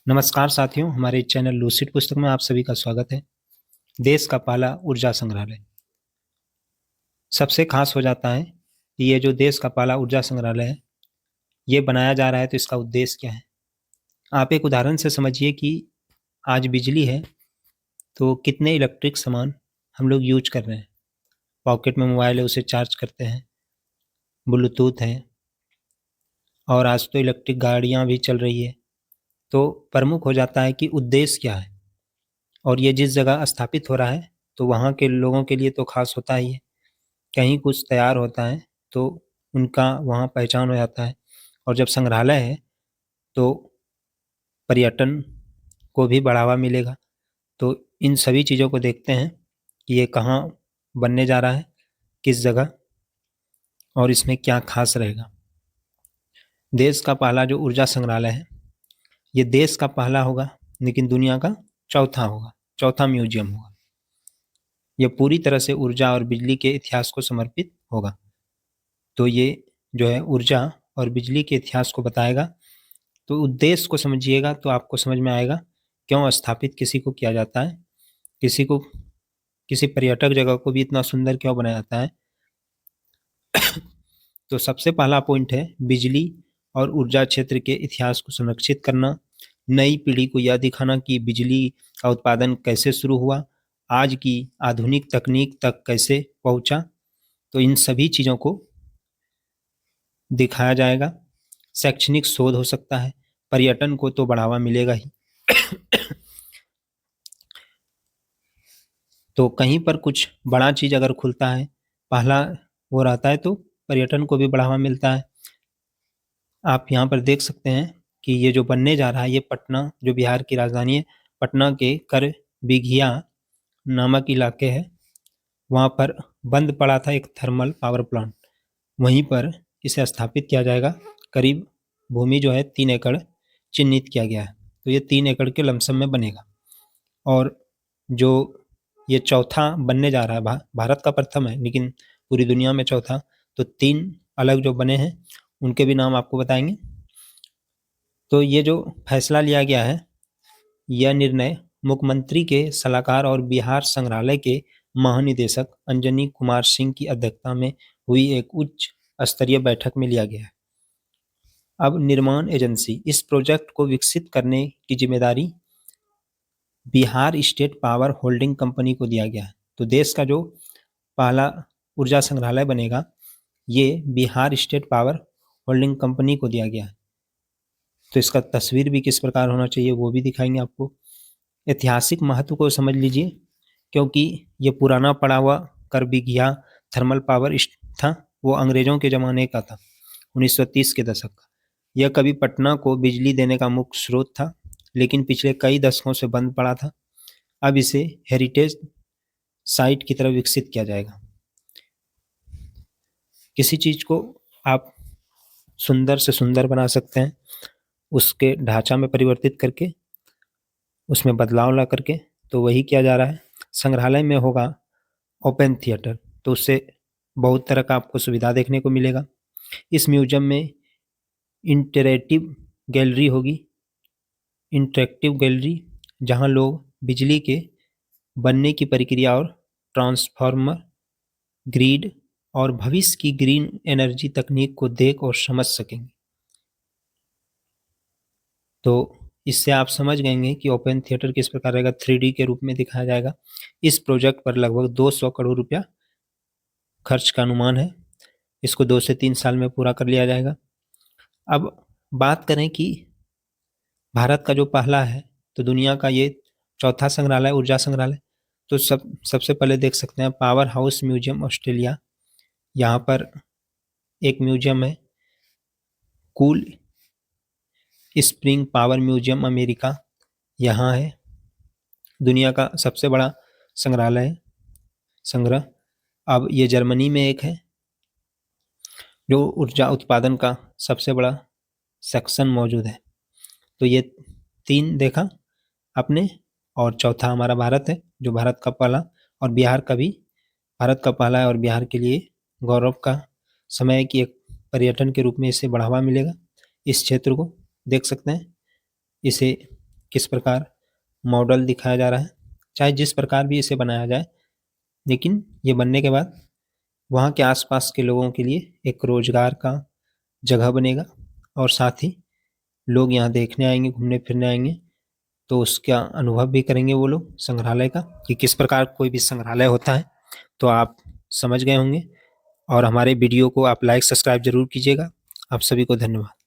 नमस्कार साथियों, हमारे चैनल लूसिड पुस्तक में आप सभी का स्वागत है। देश का पहला ऊर्जा संग्रहालय सबसे खास हो जाता है कि ये जो देश का पहला ऊर्जा संग्रहालय है, ये बनाया जा रहा है तो इसका उद्देश्य क्या है। आप एक उदाहरण से समझिए कि आज बिजली है तो कितने इलेक्ट्रिक सामान हम लोग यूज कर रहे हैं। पॉकेट में मोबाइल है, उसे चार्ज करते हैं, ब्लूटूथ है, और आज तो इलेक्ट्रिक गाड़ियाँ भी चल रही है। तो प्रमुख हो जाता है कि उद्देश्य क्या है, और ये जिस जगह स्थापित हो रहा है तो वहाँ के लोगों के लिए तो खास होता ही है। कहीं कुछ तैयार होता है तो उनका वहाँ पहचान हो जाता है, और जब संग्रहालय है तो पर्यटन को भी बढ़ावा मिलेगा। तो इन सभी चीज़ों को देखते हैं कि ये कहाँ बनने जा रहा है, किस जगह, और इसमें क्या खास रहेगा। देश का पहला जो ऊर्जा संग्रहालय है, ये देश का पहला होगा, लेकिन दुनिया का चौथा होगा, चौथा म्यूजियम होगा। यह पूरी तरह से ऊर्जा और बिजली के इतिहास को समर्पित होगा। तो ये जो है ऊर्जा और बिजली के इतिहास को बताएगा। तो उद्देश्य को समझिएगा तो आपको समझ में आएगा क्यों स्थापित किसी को किया जाता है, किसी को, किसी पर्यटक जगह को भी इतना सुंदर क्यों बनाया जाता है। तो सबसे पहला पॉइंट है बिजली और ऊर्जा क्षेत्र के इतिहास को संरक्षित करना, नई पीढ़ी को यह दिखाना कि बिजली का उत्पादन कैसे शुरू हुआ, आज की आधुनिक तकनीक तक कैसे पहुंचा। तो इन सभी चीज़ों को दिखाया जाएगा। शैक्षणिक शोध हो सकता है, पर्यटन को तो बढ़ावा मिलेगा ही। तो कहीं पर कुछ बड़ा चीज़ अगर खुलता है, पहला वो रहता है, तो पर्यटन को भी बढ़ावा मिलता है। आप यहाँ पर देख सकते हैं कि ये जो बनने जा रहा है, ये पटना, जो बिहार की राजधानी है, पटना के कर बिघिया नामक इलाके है, वहाँ पर बंद पड़ा था एक थर्मल पावर प्लांट। वहीं पर इसे स्थापित किया जाएगा। करीब भूमि जो है 3 एकड़ चिन्हित किया गया है। तो ये 3 एकड़ के लमसम में बनेगा। और जो ये चौथा बनने जा रहा है, भारत का प्रथम है लेकिन पूरी दुनिया में चौथा। तो 3 अलग जो बने हैं उनके भी नाम आपको बताएंगे। तो ये जो फैसला लिया गया है, यह निर्णय मुख्यमंत्री के सलाहकार और बिहार संग्रहालय के महानिदेशक अंजनी कुमार सिंह की अध्यक्षता में हुई एक उच्च स्तरीय बैठक में लिया गया है। अब निर्माण एजेंसी, इस प्रोजेक्ट को विकसित करने की जिम्मेदारी Bihar state power holding company को दिया गया है। तो देश का जो पहला ऊर्जा संग्रहालय बनेगा, ये Bihar state power holding company को दिया गया है। तो इसका तस्वीर भी किस प्रकार होना चाहिए वो भी दिखाएंगे आपको। ऐतिहासिक महत्व को समझ लीजिए, क्योंकि ये पुराना पड़ा हुआ करबिघिया थर्मल पावर था, वो अंग्रेजों के ज़माने का था, 1930 के दशक का। यह कभी पटना को बिजली देने का मुख्य स्रोत था, लेकिन पिछले कई दशकों से बंद पड़ा था। अब इसे हेरिटेज साइट की तरह विकसित किया जाएगा। किसी चीज़ को आप सुंदर से सुंदर बना सकते हैं, उसके ढांचा में परिवर्तित करके, उसमें बदलाव ला करके। तो वही किया जा रहा है। संग्रहालय में होगा ओपन थिएटर, तो उससे बहुत तरह का आपको सुविधा देखने को मिलेगा। इस म्यूजियम में इंटरेक्टिव गैलरी होगी, इंटरेक्टिव गैलरी, जहां लोग बिजली के बनने की प्रक्रिया और ट्रांसफार्मर, ग्रिड और भविष्य की ग्रीन एनर्जी तकनीक को देख और समझ सकेंगे। तो इससे आप समझ गएंगे कि ओपन थिएटर किस प्रकार रहेगा, 3D के रूप में दिखाया जाएगा। इस प्रोजेक्ट पर लगभग 200 करोड़ रुपया खर्च का अनुमान है। इसको 2 से 3 साल में पूरा कर लिया जाएगा। अब बात करें कि भारत का जो पहला है, तो दुनिया का ये चौथा संग्रहालय, ऊर्जा संग्रहालय। तो सबसे पहले देख सकते हैं पावर हाउस म्यूजियम ऑस्ट्रेलिया, यहाँ पर एक म्यूजियम है। Cool spring power museum America, यहाँ है। दुनिया का सबसे बड़ा संग्रहालय है, संग्रह। अब ये जर्मनी में एक है, जो ऊर्जा उत्पादन का सबसे बड़ा सेक्शन मौजूद है। तो ये 3 देखा आपने, और चौथा हमारा भारत है, जो भारत का पहला, और बिहार का भी भारत का पहला है, और बिहार के लिए गौरव का समय है कि एक पर्यटन के रूप में इसे बढ़ावा मिलेगा। इस क्षेत्र को देख सकते हैं, इसे किस प्रकार मॉडल दिखाया जा रहा है। चाहे जिस प्रकार भी इसे बनाया जाए, लेकिन ये बनने के बाद वहाँ के आसपास के लोगों के लिए एक रोजगार का जगह बनेगा और साथ ही लोग यहाँ देखने आएंगे, घूमने फिरने आएंगे, तो उसका अनुभव भी करेंगे वो लोग संग्रहालय का कि किस प्रकार कोई भी संग्रहालय होता है। तो आप समझ गए होंगे और हमारे वीडियो को आप लाइक सब्सक्राइब जरूर कीजिएगा। आप सभी को धन्यवाद।